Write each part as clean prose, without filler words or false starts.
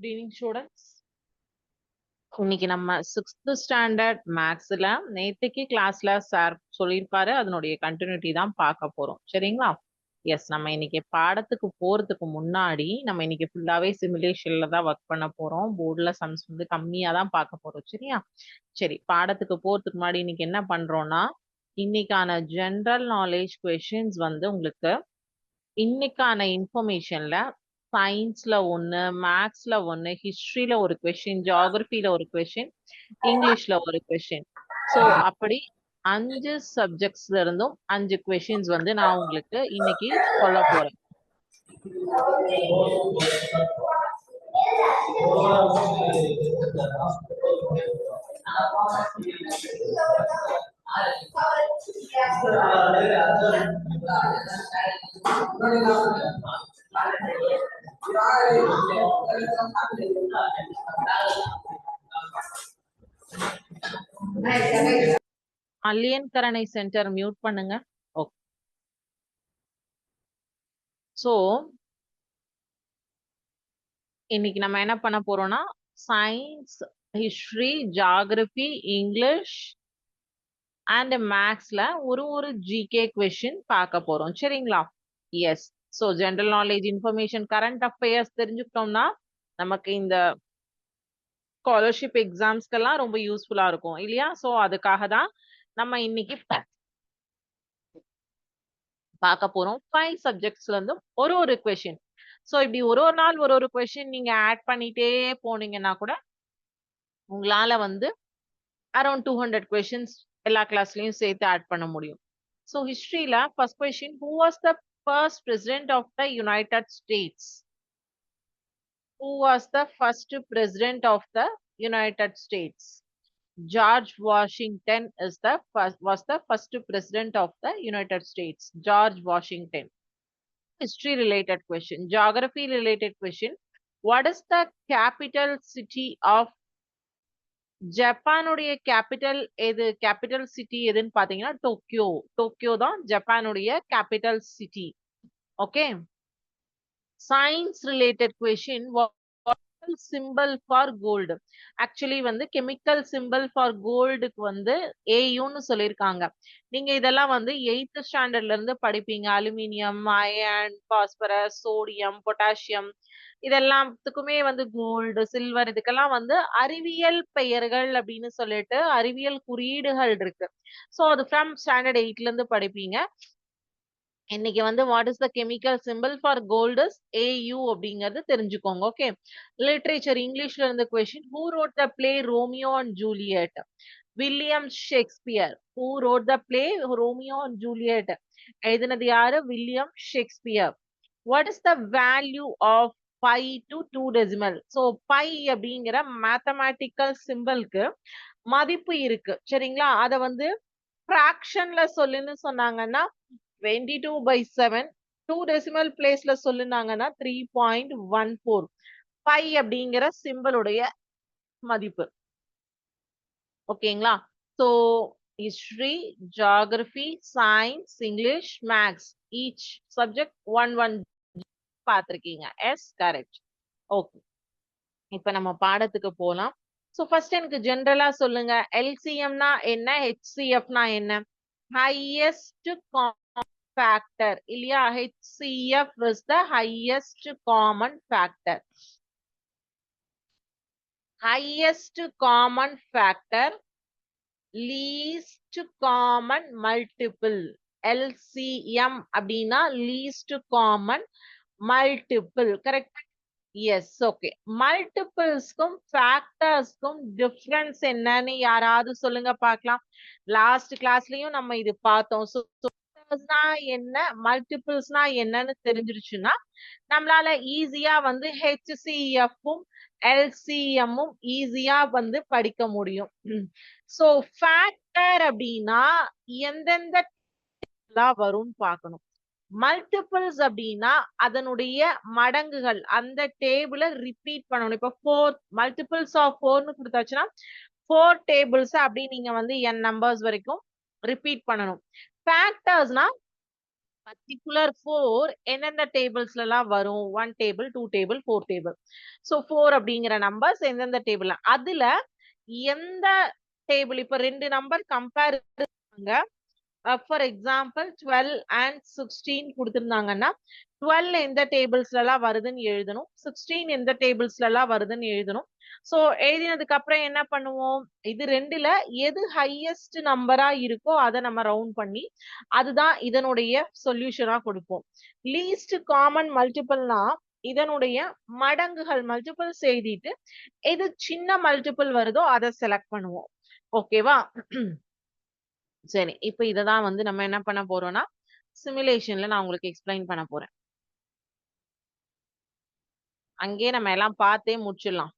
Good evening, students. இன்னைக்கு நம்ம 6th standard மேக்ஸ்ல நேத்துக்கு கிளாஸ்ல சார் சொல்லியிருப்பாரு, அதனுடைய கண்டினியூட்டி தான் பார்க்க போறோம். சரிங்களா? எஸ், நம்ம இன்னைக்கு பாடத்துக்கு போறதுக்கு முன்னாடி நம்ம இன்னைக்கு ஃபுல்லாவே சிமுலேஷன்ல தான் ஒர்க் பண்ண போறோம். போர்டுல சம்ஸ் வந்து கம்மியா தான் பார்க்க போறோம். சரியா? சரி, பாடத்துக்கு போறதுக்கு முன்னாடி இன்னைக்கு என்ன பண்றோம்னா, இன்னைக்கான ஜெனரல் நாலேஜ் கொஸ்டின்ஸ் வந்து உங்களுக்கு இன்னைக்கான இன்ஃபர்மேஷன்ல சயின்ஸ்ல ஒன்னு, மேக்ஸ்ல ஒன்னு, ஹிஸ்டரியில ஒரு கொஸ்டின், ஜியாகிரபில ஒரு கொஸ்டின், இங்கிலீஷ்ல ஒரு கொஸ்டின். ஸோ அப்படி 5 சப்ஜெக்ட்ஸ்ல இருந்தும் 5 கொஸ்டின்ஸ் வந்து நான் உங்களுக்கு இன்னைக்கு சொல்ல போறேன். அல்லியன் கரணை சென்டர் மியூட் பண்ணுங்க. ஓகே. ஸோ இன்னைக்கு நம்ம என்ன பண்ண போறோம்னா, science, history, geography, English and மேக்ஸ்ல ஒரு ஜிகே கொஸ்டின் பார்க்க போறோம். சரிங்களா? Yes. So general knowledge, information, current affairs தெரிஞ்சுக்கிட்டோம்னா நமக்கு இந்த ஸ்காலர்ஷிப் எக்ஸாம்ஸ்க்கெல்லாம் ரொம்ப யூஸ்ஃபுல்லா இருக்கும் இல்லையா? ஸோ அதுக்காக தான் நம்ம இன்னைக்கு பார்க்க போறோம். 5 சப்ஜெக்ட்ஸ்ல இருந்து ஒரு கொஸ்டின். ஸோ இப்படி ஒரு நாள் ஒரு கொஸ்டின் நீங்க ஆட் பண்ணிட்டே போனீங்கன்னா கூட உங்களால வந்து அரௌண்ட் 200 கொஸ்டின்ஸ் எல்லா கிளாஸ்லயும் சேர்த்து ஆட் பண்ண முடியும். ஸோ ஹிஸ்டரியில first question, who was the first president of the United States? Who was the first president of the United States? George Washington was the first president of the United States. George Washington. History related question. Geography related question. What is the capital city of ஜப்பானுடைய capital city எதுன்னு பாத்தீங்கன்னா Tokyo. Tokyo தான் ஜப்பானுடைய capital city. Okay. Science related question, symbol for gold. Actually வந்து chemical symbol for கோல்டுக்கு வந்து ஏயுன்னு சொல்லியிருக்காங்க. நீங்க இதெல்லாம் வந்து 8th ஸ்டாண்டர்ட்ல இருந்து படிப்பீங்க. Aluminium, iron, phosphorus, sodium, potassium, இதெல்லாத்துக்குமே வந்து கோல்டு, சில்வர், இதுக்கெல்லாம் வந்து அறிவியல் பெயர்கள் அப்படின்னு சொல்லிட்டு அறிவியல் குறியீடுகள் இருக்கு. ஸோ அது ஃப்ரம் ஸ்டாண்டர்ட் 8ல இருந்து படிப்பீங்க. இன்னைக்கு வந்து what is the chemical symbol for gold is AU அப்படிங்கிறது தெரிஞ்சுக்கோங்க. ஓகே. லிட்ரேச்சர் இங்கிலீஷ்ல இருந்த question, who wrote the play Romeo and Juliet? William Shakespeare. Who wrote the play Romeo and Juliet? எழுதினது யாரு? William Shakespeare. What is the value of pi to 2 decimal? So pi அப்படிங்கிற mathematical சிம்பிளுக்கு மதிப்பு இருக்கு. சரிங்களா? அதை வந்து ஃப்ராக்ஷன்ல சொல்லுன்னு சொன்னாங்கன்னா 22/7, 2 டெசிமல் பிளேஸ்ல சொல்லுனாங்கன்னா 3.14. பை அப்படிங்கிற சிம்பிளுடைய மதிப்பு. ஓகேங்களா? So history, geography, science, English, maths, each subject 1 பார்த்திருக்கீங்க. Yes, correct. ஓகே. இப்ப நம்ம பாடத்துக்கு போலாம். ஸோ ஃபர்ஸ்ட் எனக்கு ஜெனரலா சொல்லுங்க, LCMனா என்ன, HCFனா என்ன? ஹையஸ்ட் factor இல்லையா? HCF is the highest common factor. Highest common factor, least common multiple. LCM அப்படின்னா least common multiple. correct? Yes, okay. மல்டிபிள்ஸ்க்கும் ஃபேக்டர்ஸ்க்கும் டிஃபரன்ஸ் என்னன்னு யாராவது சொல்லுங்க பார்க்கலாம். லாஸ்ட் கிளாஸ்லயும் நம்ம இது பார்த்தோம். என்ன, மல்டிபிள்ஸ்னா என்னன்னு தெரிஞ்சிருச்சுன்னா நம்மளால ஈஸியா வந்து HCFும் LCMும் ஈஸியா வந்து படிக்க முடியும். சோ ஃபேக்டர் அப்படின்னா எந்தெந்த வரும் பார்க்கணும். மல்டிபிள்ஸ் அப்படின்னா அதனுடைய மடங்குகள், அந்த டேபிள ரிப்பீட் பண்ணணும். இப்ப 4 மல்டிபிள்ஸ் ஆஃப் 4ன்னு கொடுத்தாச்சுன்னா 4 டேபிள்ஸ் அப்படி நீங்க வந்து n நம்பர்ஸ் வரைக்கும் ரிப்பீட் பண்ணணும். ஃபேக்டர்ஸ்னா பர்டிகுலர் 4 எந்தெந்த டேபிள்ஸ்ல எல்லாம் வரும்? 1 டேபிள், 2 டேபிள், 4 டேபிள். சோ 4 அப்படிங்கிற நம்பர்ஸ் எந்தெந்த டேபிள்ல அதுல எந்த டேபிள் இப்ப 2 number compare for example 12 and 16 கொடுத்திருந்தாங்கன்னா 12 எந்த டேபிள்ஸ்ல எல்லாம் வருதுன்னு எழுதணும், 16 எந்த டேபிள்ஸ்ல எல்லாம் வருதுன்னு எழுதணும். சோ எழுதினதுக்கு அப்புறம் என்ன பண்ணுவோம், இது ரெண்டுல எது ஹையஸ்ட் நம்பரா இருக்கோ அதை நம்ம ரவுண்ட் பண்ணி அதுதான் இதனுடைய சொல்யூஷனா கொடுப்போம். லீஸ்ட் காமன் மல்டிபிள்னா இதனுடைய மடங்குகள் மல்டிபிள்ஸ் எழுதிட்டு எது சின்ன மல்டிபிள் வருதோ அதை செலக்ட் பண்ணுவோம். ஓகேவா? சரி, இப்ப இததான் வந்து நம்ம என்ன பண்ண போறோம்னா சிமுலேஷன்ல நான் உங்களுக்கு எக்ஸ்பிளைன் பண்ண போறேன். அங்கேயே நம்ம எல்லாம் பார்த்தே முடிச்சிடலாம்.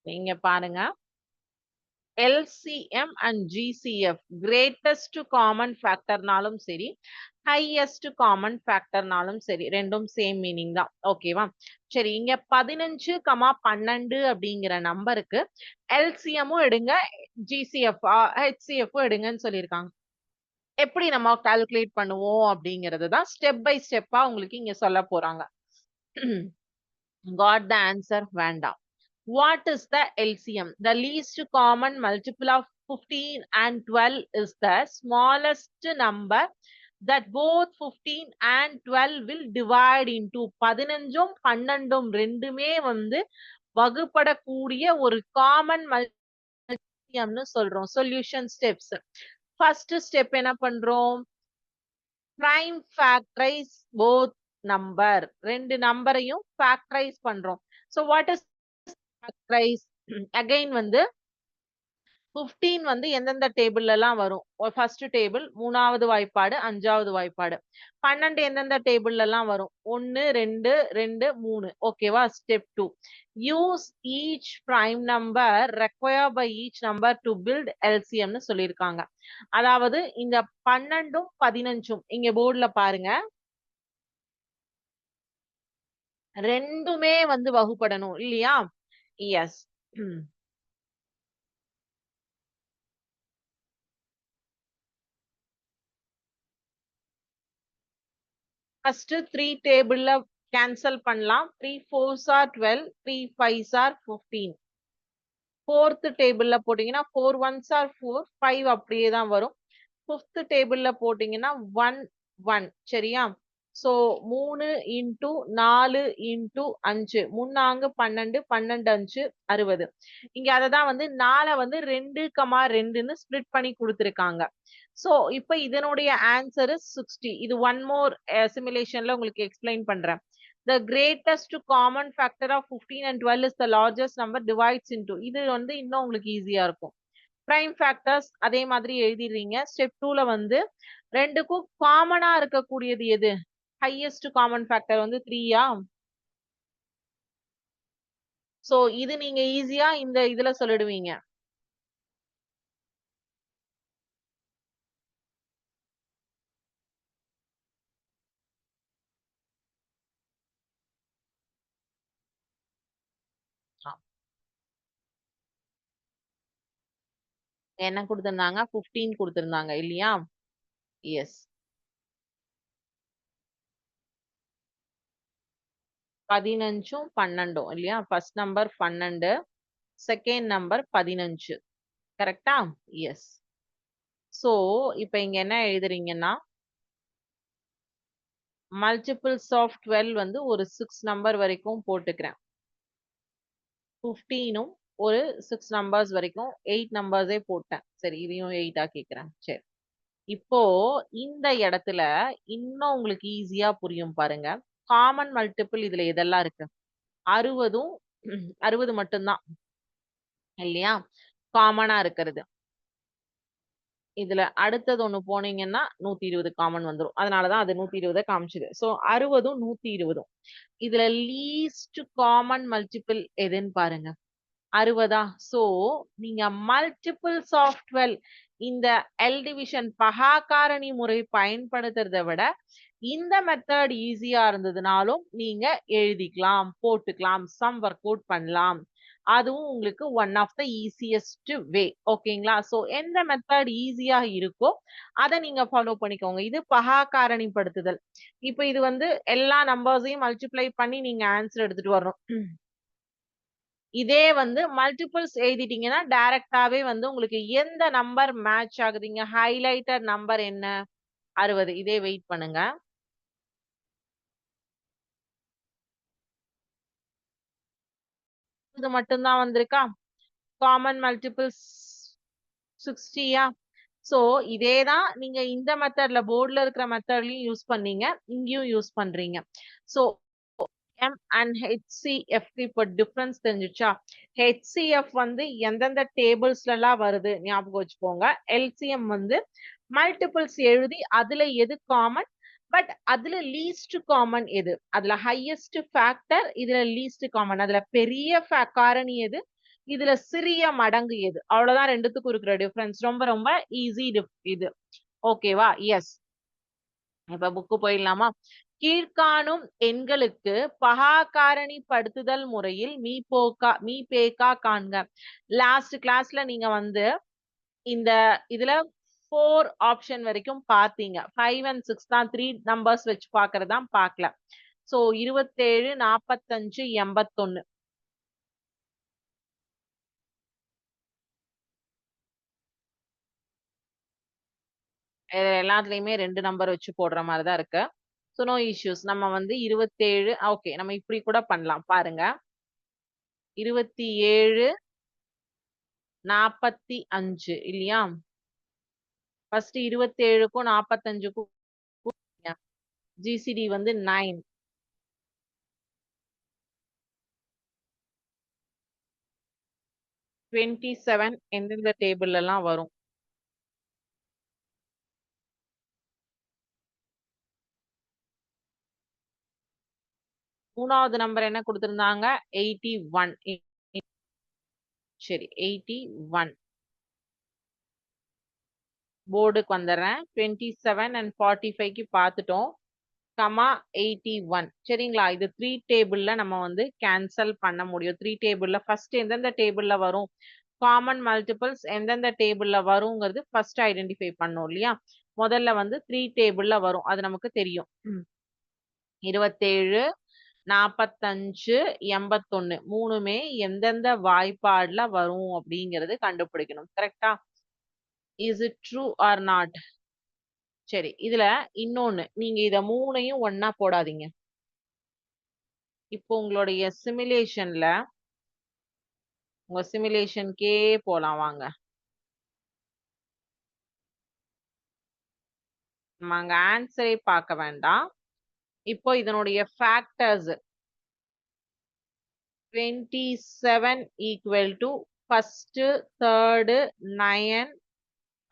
நீங்க பாருங்க, LCM and GCF greatest common factorனாலும் சரி, highest common factorனாலும் சரி, ரெண்டும் சேம் மீனிங் தான். ஓகேவா? சரி, இங்க 15, 12 அப்படிங்கிற நம்பருக்கு LCMும் எடுங்க, GCF HCFும் எடுங்கன்னு சொல்லியிருக்காங்க. எப்படி நம்ம கால்குலேட் பண்ணுவோம் அப்படிங்கிறது தான் ஸ்டெப் பை ஸ்டெப்பா உங்களுக்கு இங்க சொல்ல போறாங்க. Got the answer? வேண்டாம். What is the LCM? The least common multiple of 15 and 12 is the smallest number that both 15 and 12 will divide into. 15ம் 12ம் ரெண்டுமே வந்து வகுப்படக்கூடிய ஒரு காமன் மல்டிபிள்னு சொல்றோம். Solution steps. ஃபர்ஸ்ட் ஸ்டெப் என்ன பண்றோம், prime factorize both number. ரெண்டு நம்பரையும் factorize பண்றோம். So what is factorize? Again வந்து 15 வந்து எந்தெந்த டேபிள்ல எல்லாம் வரும்? ஃபர்ஸ்ட் டேபிள், மூணாவது வாய்ப்பாடு, அஞ்சாவது வாய்ப்பாடு. 12 எந்தெந்த டேபிள்ல எல்லாம் வரும்? 1, 2, 2, 3. ஓகேவா? Step 2. Use each prime number required by each number to build LCM னு சொல்லியிருக்காங்க. அதாவது இந்த 12ம் 15ம் இங்க போர்டுல பாருங்க, ரெண்டுமே வந்து வகுப்படணும் இல்லையா? எஸ். ஃபர்ஸ்ட் 3 டேபிள்ல கேன்சல் பண்ணலாம். 3 4s are 12, 3 5s are 15. Fourth டேபிள்ல போட்டீங்கன்னா 4 1s are 4, 5 அப்படியே தான் வரும். ஃபிஃப்த் டேபிள்ல போட்டீங்கன்னா 1 1. சரியா? So 3 into 4 into 5, 3 12, 12 5 60. இங்க அததான் வந்து 4 வந்து 2, 2ன்னு ஸ்பிளிட் பண்ணி கொடுத்திருக்காங்க. சோ இப்ப இதனுடைய ஆன்சர் 60. இது ஒன் மோர் சிமுலேஷன்ல உங்களுக்கு எக்ஸ்பிளைன் பண்றேன். The greatest common factor of 15 and 12 is the largest number divides into. இது வந்து இன்னும் உங்களுக்கு ஈஸியா இருக்கும். பிரைம் ஃபேக்டர்ஸ் அதே மாதிரி எழுதிடுறீங்க. ஸ்டெப் 2ல வந்து ரெண்டுக்கும் காமனா இருக்கக்கூடியது எது? ஹையஸ்ட் காமன் ஃபேக்டர் வந்து 3யா? சோ இது நீங்க ஈஸியா இந்த இதுல சொல்லிடுவீங்க. என்ன கொடுத்திருந்தாங்க? 15 கொடுத்திருந்தாங்க இல்லையா? எஸ். 15ம் 12ம் இல்லையா? First number 12, second number 15. கரெக்டா? எஸ். சோ இப்ப இங்க என்ன எழுதுறீங்கன்னா, மல்டிபிள்ஸ் ஆஃப் 12 வந்து ஒரு 6 நம்பர் வரைக்கும் போட்டுக்கிறேன். 15ம் ஒரு 6 நம்பர்ஸ் வரைக்கும் 8 நம்பர்ஸே போட்டேன். சரி, இதையும் 8ஆ கேக்குறேன். சரி, இப்போ இந்த இடத்துல இன்னும் உங்களுக்கு ஈஸியா புரியும் பாருங்க. காமன் மல்டிபிள் இதுல எதெல்லாம் இருக்கு? 60ம் 60 மட்டும்தான் இல்லையா காமனா இருக்கிறது. இதுல அடுத்தது ஒண்ணு போனீங்கன்னா 120 காமன் வந்துரும். அதனாலதான் அது 120 காமிச்சுது. சோ 60ம் 120ம் இதுல லீஸ்ட் காமன் மல்டிபிள் எதுன்னு பாருங்க. 60. சோ நீங்க மல்டிபிள்ஸ் ஆஃப் 12 இந்த எல் டிவிஷன் பகாக்காரணி முறை பயன்படுத்துறதை விட இந்த மெத்தட் ஈஸியா இருந்ததுனாலும் நீங்க எழுதிக்கலாம், போட்டுக்கலாம், சம் ஒர்க் அவுட் பண்ணலாம். அதுவும் உங்களுக்கு one of the easiest way. ஓகேங்களா? சோ எந்த மெத்தட் ஈஸியா இருக்கோ அத நீங்க ஃபாலோ பண்ணிக்கோங்க. இது பகா காரணிப்படுத்துதல். இப்ப இது வந்து எல்லா நம்பர்ஸையும் மல்டிப்ளை பண்ணி நீங்க ஆன்சர் எடுத்துட்டு வரணும். இதே வந்து மல்டிபிள்ஸ் எழுதிட்டீங்கன்னா டைரக்டாவே வந்து உங்களுக்கு எந்த நம்பர் மேட்ச் ஆகுதுங்க, ஹைலைட்டட் நம்பர் என்ன? 60. இதே வெயிட் பண்ணுங்க. இது மட்டும் தான் வந்திருக்கா? Common multiples 60யா? சோ இதே தான் நீங்க இந்த மெத்தட்ல போர்ட்ல இருக்கிற மெத்தட்லயும் யூஸ் பண்ணீங்க. இங்கேயும் யூஸ் பண்றீங்க. சோ எம் அண்ட் ஹெச்சிஎஃப்க்கு இப்போ டிஃபரன்ஸ் தெரிஞ்சுச்சா? ஹெச்சிஎஃப் வந்து எந்தெந்த டேபிள்ஸ்ல எல்லாம் வருது ஞாபகம் வச்சுக்கோங்க. எல்சிஎம் வந்து மல்டிபிள்ஸ் எழுதி அதுல எது காமன், பட் அதுல லீஸ்ட் காமன் எது, அதுல ஹையஸ்ட் ஃபேக்டர், இதுல லீஸ்ட் காமன், அதுல பெரிய காரணி எது, இதுல சிறிய மடங்கு எது, அவ்வளவுதான் ரெண்டுத்துக்கும் இருக்கிற டிஃபரன்ஸ். ரொம்ப ரொம்ப ஈஸி இது. ஓகேவா? எஸ். இப்ப புக்கு போயிடலாமா? கீழ்காணும் எண்களுக்கு பகா காரணிப்படுத்துதல் முறையில் மீபேக்கா காண்க. லாஸ்ட் கிளாஸ்ல நீங்க வந்து இந்த இதுல 4 ஆப்ஷன் வரைக்கும் பாத்தீங்க. 5 and 6 தான் 3 நம்பர்ஸ் வச்சு பாக்குறதா பார்க்கல. சோ 27, 45, 81. எல்லாத்துலயுமே 2 நம்பர் வச்சு போடுற மாதிரி தான் இருக்கு. So no issues. நம்ம வந்து 27 ஓகே, நம்ம இப்படி கூட பண்ணலாம் பாருங்க. 27, 45 இல்லையா? ஃபர்ஸ்ட் 27க்கும் 45க்கும் ஜிசிடி வந்து 9. 27 எந்தெந்த டேபிள்ல எல்லாம் வரும்? மூணாவது நம்பர் என்ன கொடுத்திருந்தாங்க? 81. சரி, 81. போர்டுக்கு வந்துடுறேன். 27 and 45க்கு பார்த்துட்டோம். கமா 81. சரிங்களா? இது 3 டேபிள்ல நம்ம வந்து கேன்சல் பண்ண முடியும். 3 டேபிள்ல ஃபர்ஸ்ட் எந்தெந்த டேபிள்ல வரும், காமன் மல்டிபிள்ஸ் எந்தெந்த டேபிள்ல வருங்கிறது ஃபர்ஸ்ட் ஐடென்டிஃபை பண்ணோம் இல்லையா? முதல்ல வந்து 3 டேபிள்ல வரும். அது நமக்கு தெரியும். 27, 45, 81 மூணுமே எந்தெந்த வாய்ப்பாடுல வரும் அப்படிங்கிறது கண்டுபிடிக்கணும். கரெக்டா? Is it true R not? சரி, இதுல இன்னொன்னு, நீங்க இத மூணையும் ஒண்ணா போடாதீங்க. இப்போ உங்களுடைய சிமுலேஷன்ல உங்க சிமுலேஷன்கே போலாம் வாங்க. நம்ம அங்க ஆன்சரே பார்க்க வேண்டாம். இப்போ இதனுடைய factors 27 equal to first, third, 9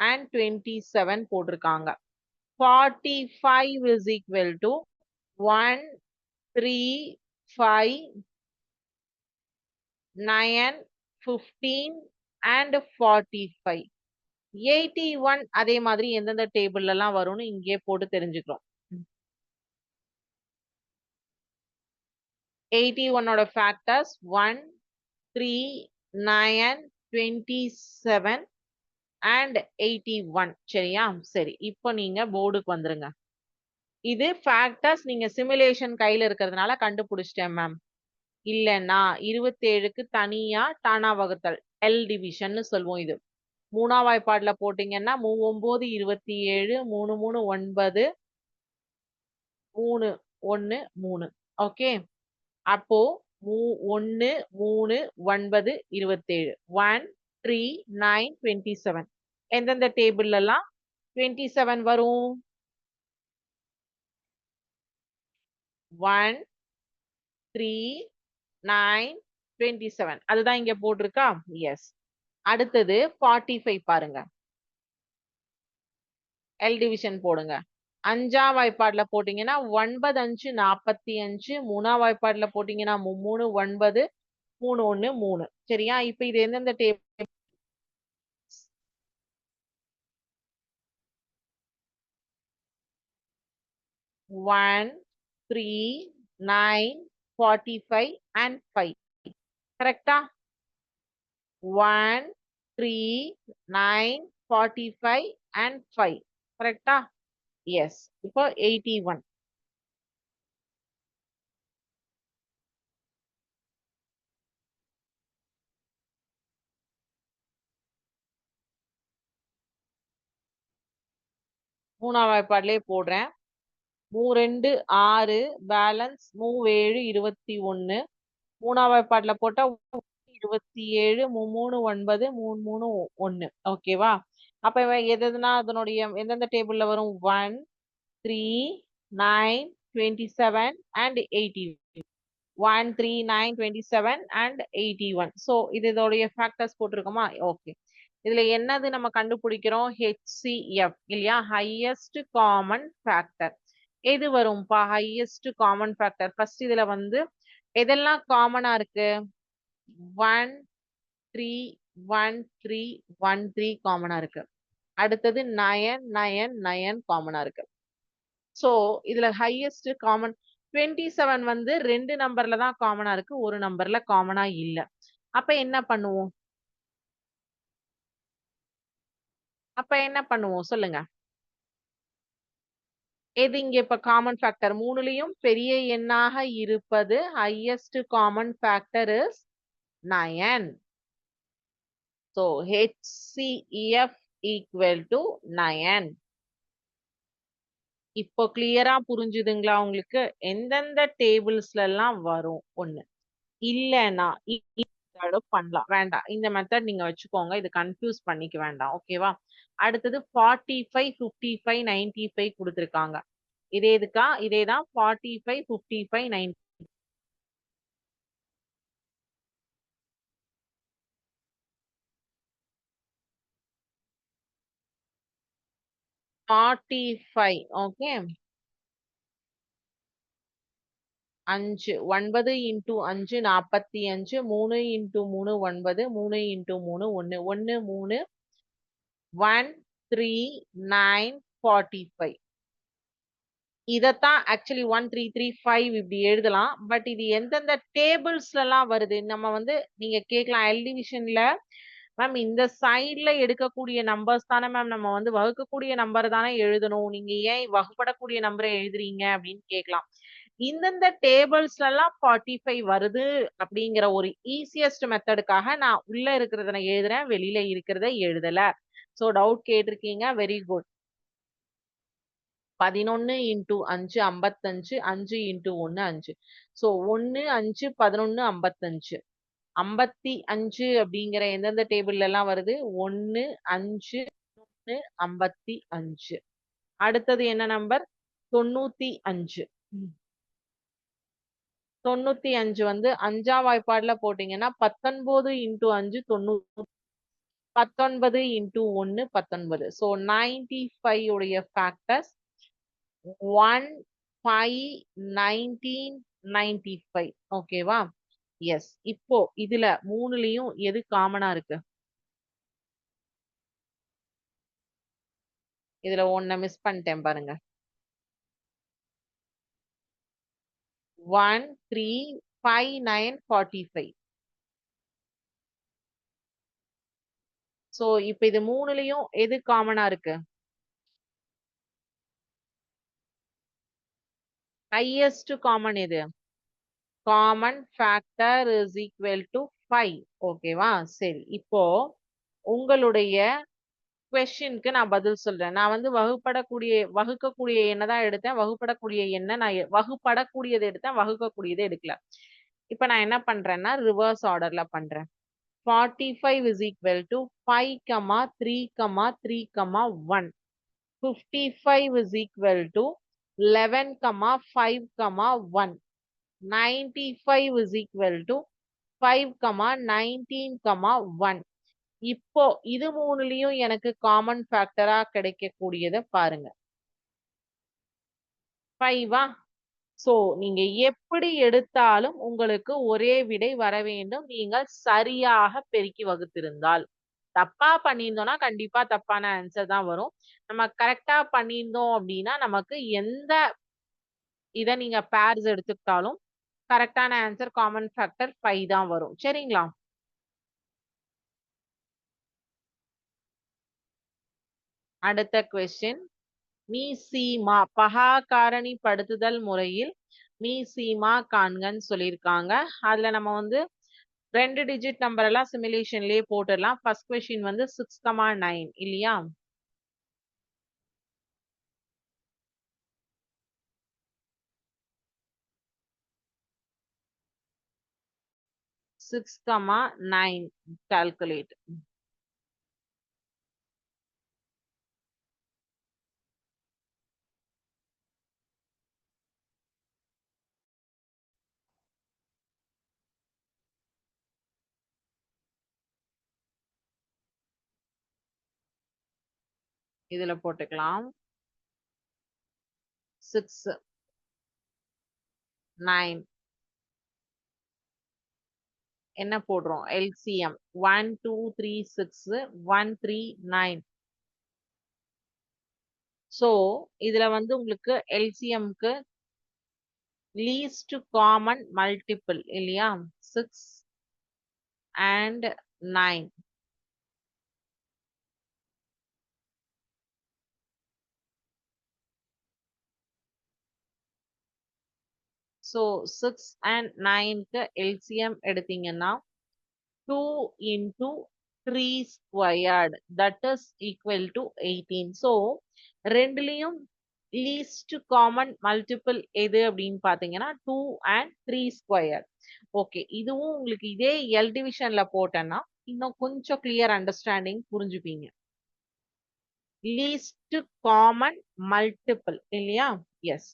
and 27 போட்டிருக்காங்க. 45 is equal to 1, 3, 5, 9, 15 and 45. 81 அதே மாதிரி எந்தெந்த டேபிள்ல எல்லாம் வரும்னு இங்கே போட்டு தெரிஞ்சுக்கிறோம். 81 ஓட ஃபேக்டர்ஸ் 1, 3, 9, 27 and 81. சரியா? சரி, இப்போ நீங்க போர்டுக்கு வந்துருங்க. இது ஃபேக்டர்ஸ் நீங்க சிமுலேஷன் கையில இருக்கிறதுனால கண்டுபிடிச்சிட்டேன் மேம். இல்லைன்னா 27க்கு தனியா டானா வகுத்தல், எல் டிவிஷன் சொல்லுவோம். இது மூணா வாய்ப்பாடுல போட்டீங்கன்னா 9, 27, 3, 3, 9, 3, 1, 3. ஓகே, அப்போ 1, 3, 9, 27. 1, 3, 9, 27. எந்தெந்த டேபிள்ல எல்லாம் 27 வரும்? 1, 3, 9, 27. அதுதான் இங்க போட்டிருக்கா? எஸ். அடுத்தது 45 பாருங்க. எல் டிவிஷன் போடுங்க. 5ஆம் வாய்ப்பாடுல போட்டீங்கன்னா 9, 5, 45. 3ஆம் வாய்ப்பாடுல போட்டீங்கன்னா 3, 9, 3, 1, 3. சரியா? இப்ப இது எந்தெந்த டேபிள்? 1, 3, 9, 45 and 5. கரெக்டா? 1, 3, 9, 45 and 5. கரெக்டா? எஸ். இப்போ 81. மூணாவது வாய்ப்பாடுலயே போடுறேன். 2 6 பேலன்ஸ் 7 21. மூணாவது வாய்ப்பாடுல போட்டா 27 3 9 3 1. ஓகேவா? அப்ப எதுனா அதனுடைய எந்தெந்த டேபிள்ல வரும்? 1, 3, 9, 27 and 80. 1, 3, 9, 27 and 81. So இதோடைய ஃபேக்டர்ஸ் போட்டிருக்கோமா? ஓகே. இதுல என்னது நம்ம கண்டுபிடிக்கிறோம்? HCF இல்லையா? Highest common factor. எது வரும்பா ஹையஸ்ட் காமன் ஃபேக்டர்? ஃபர்ஸ்ட் இதுல வந்து எதெல்லாம் காமனா இருக்கு? 1, 3, 1, 3, 1, 3 காமனா இருக்கு. அடுத்தது 9, 9, 9 காமனா இருக்கு. சோ இதுல ஹையஸ்ட் காமன் 27 வந்து 2 நம்பர்ல தான் காமனா இருக்கு, ஒரு நம்பர்ல காமனா இல்ல. அப்ப என்ன பண்ணுவோம்? சொல்லுங்க. எது இங்க இப்ப காமன் ஃபேக்டர்? மூணுலயும் பெரிய எண்ணாக இருப்பது highest common factor is 9. So HCF equal to 9. இப்போ கிளியரா புரிஞ்சுதுங்களா உங்களுக்கு? எந்தெந்த டேபிள்ஸ்ல எல்லாம் வரும் ஒண்ணு. இல்லனா பண்ணலாம். வேண்டாம். இந்த மெத்தட் நீங்க வச்சுக்கோங்க. இது கன்ஃபியூஸ் பண்ணிக்க வேண்டாம். ஓகேவா? அடுத்தது 45, 55, 95 குடுத்திருக்காங்க. இதே இதுக்கா? இதேதான் 45, 55, 90. 45 ஓகே. 5 9 into 5 45 3 into 3 9 3 into 3 1 1 3 1 3 9 45. இதத்தான் ஆக்சுவலி 1 3 3 5 இப்படி எழுதலாம். பட் இது எந்தெந்த டேபிள்ஸ்ல எல்லாம் வருது? நம்ம வந்து நீங்க கேட்கலாம் எல் டிவிஷன்ல மேம் இந்த சைட்ல எடுக்கக்கூடிய நம்பர்ஸ் தானே மேம் நம்ம வந்து வகுக்கக்கூடிய நம்பர் தானே எழுதணும். நீங்க ஏன் வகுப்படக்கூடிய நம்பரை எழுதுறீங்க அப்படின்னு கேட்கலாம். இந்தந்த டேபிள்ஸ்ல எல்லாம் 45 வருது அப்படிங்கிற ஒரு ஈஸியஸ்ட் மெத்தடுக்காக நான் உள்ள இருக்கிறத நான் எழுதுறேன், வெளியில இருக்கிறத எழுதல. சோ டவுட் கேட்டிருக்கீங்க, very good. 11 into 5 55 5 into 1 5. So 1 5 11 55. 55 அப்படிங்கிற எந்தெந்த டேபிள்ல எல்லாம் வருது? 1 5 1 55. அடுத்தது என்ன நம்பர்? 95. 95 வந்து அஞ்சாம் வாய்ப்பாடுல போட்டீங்கன்னா 19 into 5 90. 19 into 1 19. So 95 உடைய ஃபேக்டர்ஸ் 1 5 19 95. ஓகேவா? எஸ். இப்போ இதுல மூணுலயும் எது காமனா இருக்கு? இதுல ஒண்ண மிஸ் பண்ணிட்டேன் பாருங்க. 1 3 5 9 45. சோ இப்ப இது மூணுலயும் எது காமனா இருக்கு? ஹையஸ்ட் காமன் எது? Common factor is equal to 5. ஓகேவா? சரி. இப்போ உங்களுடைய கொஸ்டினுக்கு நான் பதில் சொல்றேன். நான் வந்து வகுக்கக்கூடிய எண்ணை தான் எடுத்தேன். வகுப்படக்கூடியது எடுத்தேன். வகுக்கக்கூடியது எடுக்கல. இப்ப நான் என்ன பண்றேன்னா ரிவர்ஸ் ஆர்டர்ல பண்றேன். 45 is equal to 5, 3, 3, 1. 55 is equal to 11, 5, 1. 95 is equal to 5, 19, 1. இப்போ இது மூணுலயும் எனக்கு காமன் ஃபேக்டரா கிடைக்கக்கூடியதை பாருங்க. 5 சோ நீங்க எப்படி எடுத்தாலும் உங்களுக்கு ஒரே விடை வர வேண்டும், நீங்கள் சரியாக பெருக்கி வகுத்திருந்தால். தப்பா பண்ணியிருந்தோம்னா கண்டிப்பா தப்பான ஆன்சர் தான் வரும். நம்ம கரெக்டா பண்ணியிருந்தோம் அப்படின்னா நமக்கு எந்த இதை நீங்க பேர்ஸ் எடுத்துக்கிட்டாலும் கரெக்டான ஆன்சர் காமன் ஃபேக்டர் 5 தான் வரும். சரிங்களா? அடுத்த கொஸ்டின், மீசீமா பகாகாரணிப்படுத்துதல் முறையில் மீசீமா காண்கன்னு சொல்லியிருக்காங்க. அதுல நம்ம வந்து 2 டிஜிட் நம்பர் எல்லாம் சிமுலேஷன்லயே போட்டுடலாம். ஃபர்ஸ்ட் கொஸ்டின் வந்து 6,9 இல்லையா? Six comma 9 calculate. இதுல போட்டுக்கலாம். 6 9 என்ன போடுறோம்? LCM 1 2 3 6 1 3 9. சோ இதுல வந்து உங்களுக்கு LCMக்கு லீஸ்ட் காமன் மல்டிபிள் இல்லையா? 6 and 9. So 6 and 9க்கு LCM எடுத்தீங்கன்னா 2 into 3 squared that is equal to 18. So ரெண்டுலயும் least common multiple எது அப்படின்னு பாத்தீங்கன்னா 2 and 3 squared. ஓகே, இதுவும் உங்களுக்கு இதே L டிவிஷன்ல போட்டேன்னா இன்னும் கொஞ்சம் கிளியர் அண்டர்ஸ்டாண்டிங் புரிஞ்சுப்பீங்க. least common multiple இல்லையா? Yes.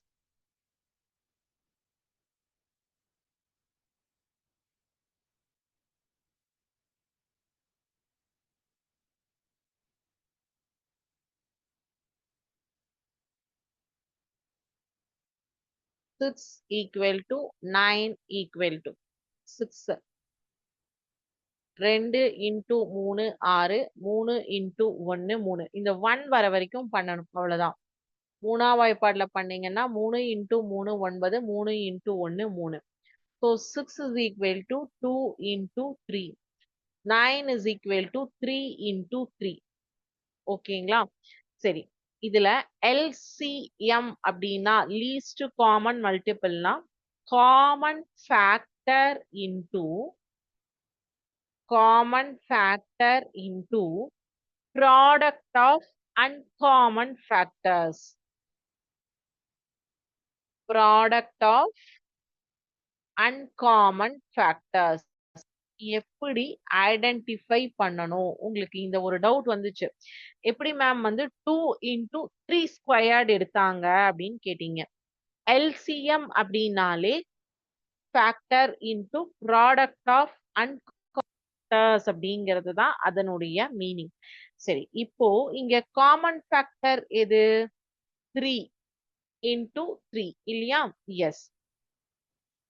Six equal to 9 equal to 6. 2 into 3 6, 3 into 1 3. இந்த 1 வர வரைக்கும் பண்ணணும், அவ்வளவுதான். மூணாம் வாய்ப்பாடுல பண்ணீங்கன்னா 3 into 3 9, 3 into 1 3. So 6 is equal to 2 into 3. 9 is equal to 3 into 3. ஓகேங்களா? சரி, இதுல LCM அப்படின்னா லீஸ்ட் காமன் மல்டிபிள்னா common factor into common factor into product of uncommon factors. Product of uncommon factors. எப்படி ஐடென்டிஃபை பண்ணணும்? உங்களுக்கு இந்த ஒரு டவுட் வந்துச்சு. எப்படி மேம் வந்து 2 into 3 ஸ்கொயர்ட் எடுத்தாங்க அப்படின்னு கேட்டீங்க. LCM அப்படின்னாலே factor into product of uncommon அப்படிங்கிறது தான் அதனுடைய மீனிங். சரி, இப்போ இங்க காமன் ஃபேக்டர் எது? 3 into 3 இல்லையா? எஸ்,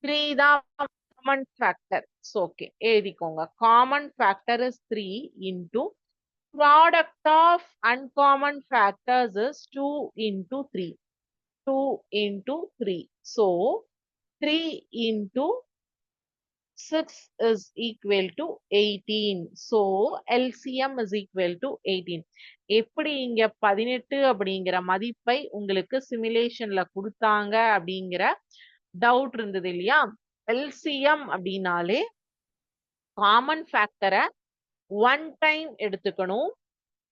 3 தான் காமன் ஃபேக்டர். ஓகே, எழுதிக்கோங்க. Common factor is 3 into product of uncommon factors is 2 into 3. 2 into 3. So 3 into 6 is equal to 18. So LCM is equal to 18. எப்படி இங்க 18 அப்படிங்கிற மதிப்பை உங்களுக்கு சிமுலேஷன்ல கொடுத்தாங்க அப்படிங்கிற டவுட் இருந்தது இல்லையா? LCM அப்படின்னாலே காமன் ஃபேக்டரை 1 டைம் எடுத்துக்கணும்.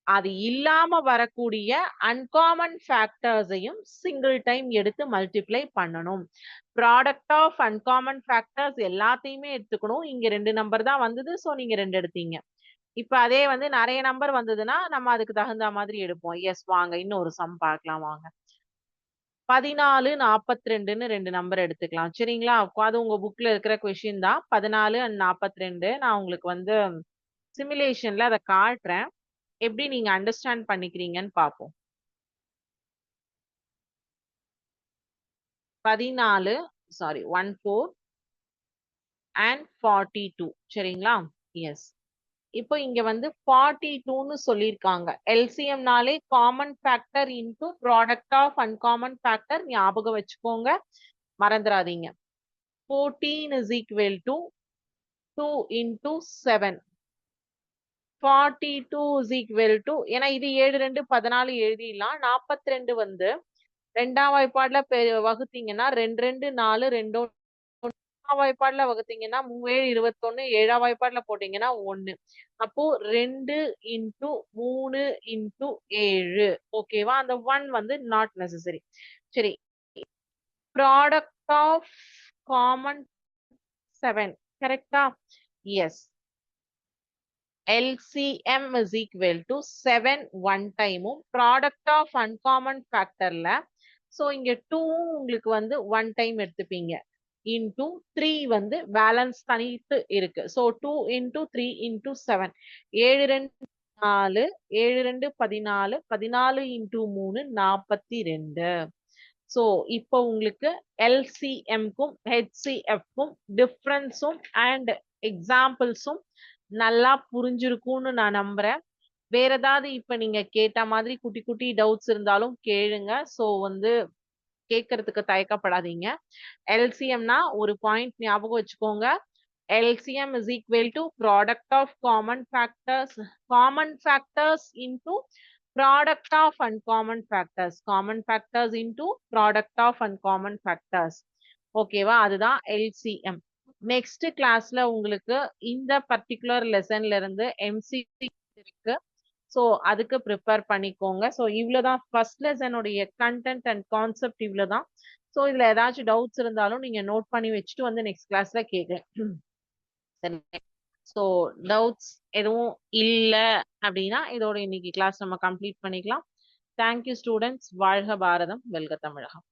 அது இல்லாம வரக்கூடிய அன்காமன் ஃபேக்டர்ஸையும் சிங்கிள் டைம் எடுத்து மல்டிப்ளை பண்ணணும். ப்ராடக்ட் ஆஃப் அன்காமன் ஃபேக்டர்ஸ் எல்லாத்தையுமே எடுத்துக்கணும். இங்க 2 நம்பர் தான் வந்தது, சோ நீங்க 2 எடுத்தீங்க. இப்ப அதே வந்து நிறைய நம்பர் வந்ததுன்னா நம்ம அதுக்கு தகுந்த மாதிரி எடுப்போம். எஸ், வாங்க இன்னொரு சம் பார்க்கலாம் வாங்க. 14 42ன்னு 2 நம்பர் எடுத்துக்கலாம். சரிங்களா? அது உங்க புக்ல இருக்கிற கொஸ்டின் தான். 14 and 42 நான் உங்களுக்கு வந்து சிமுலேஷன்ல அதை காட்டுறேன். எப்படி நீங்க அண்டர்ஸ்டாண்ட் பண்ணிக்கிறீங்கன்னு பார்ப்போம். 14 சாரி 14 and 42. சரிங்களா? எஸ். இப்போ இங்க வந்து 42ன்னு சொல்லியிருக்காங்க. எல்சிஎம்னாலே common factor into product of uncommon factor ஞாபகம் வச்சுக்கோங்க, மறந்துடாதீங்க. 14 is equal to 2 into 7. 42 is equal to, ஏன்னா இது 7 2 14 எழுதிடலாம். 42 வந்து ரெண்டாம் வாய்ப்பாடுல வகுத்தீங்கன்னா 2 2 4 2 வாய்ப்பாடுல வகுத்தீங்கன்னா 3 7 21, 7ஆம் வாய்ப்பாடுல போட்டீங்கன்னா 1. அப்போ 2 into 3 into 7. ஓகேவா? அந்த 1 வந்து நாட் நெசசரி. சரி, ப்ராடக்ட் ஆஃப் காமன் 7 கரெக்டா? S. LCM is equal to 7 one time product of uncommon factorல so இங்க 2 உங்களுக்கு வந்து one time எடுத்துப்பீங்க into 3 வந்து balance தனித்து இருக்கு. so 2 into 3 into 7 7 2 4 7 2 14 14 into 3 42. so இப்போ உங்களுக்கு LCM க்கும் HCF க்கும் டிஃபரன்ஸும் and எக்ஸாம்பிள்ஸும் நல்லா புரிஞ்சிருக்கும்னு நான் நம்புறேன். வேற ஏதாவது இப்ப நீங்க கேட்ட மாதிரி குட்டி குட்டி டவுட்ஸ் இருந்தாலும் கேளுங்க. சோ வந்து கேட்கறதுக்கு தயக்கப்படாதீங்க. எல்சிஎம்னா ஒரு பாயிண்ட் ஞாபகம் வச்சுக்கோங்க. LCM is equal to product of common factors into product of uncommon factors. Common factors into product of uncommon factors. ஓகேவா? அதுதான் LCM. நெக்ஸ்ட் கிளாஸ்ல உங்களுக்கு இந்த பர்டிகுலர் லெசன்ல இருந்து MCQ இருக்கு. ஸோ அதுக்கு ப்ரிப்பேர் பண்ணிக்கோங்க. ஸோ இவ்வளோதான் ஃபர்ஸ்ட் லெசனுடைய கண்டென்ட் அண்ட் கான்செப்ட் இவ்வளோதான். ஸோ இதுல ஏதாச்சும் டவுட்ஸ் இருந்தாலும் நீங்க நோட் பண்ணி வச்சுட்டு வந்து நெக்ஸ்ட் கிளாஸ்ல கேட்குறேன். சரி, ஸோ டவுட்ஸ் எதுவும் இல்லை அப்படின்னா இதோட இன்னைக்கு கிளாஸ் நம்ம கம்ப்ளீட் பண்ணிக்கலாம். Thank you students. வாழ்க பாரதம், வெல்க தமிழகம்.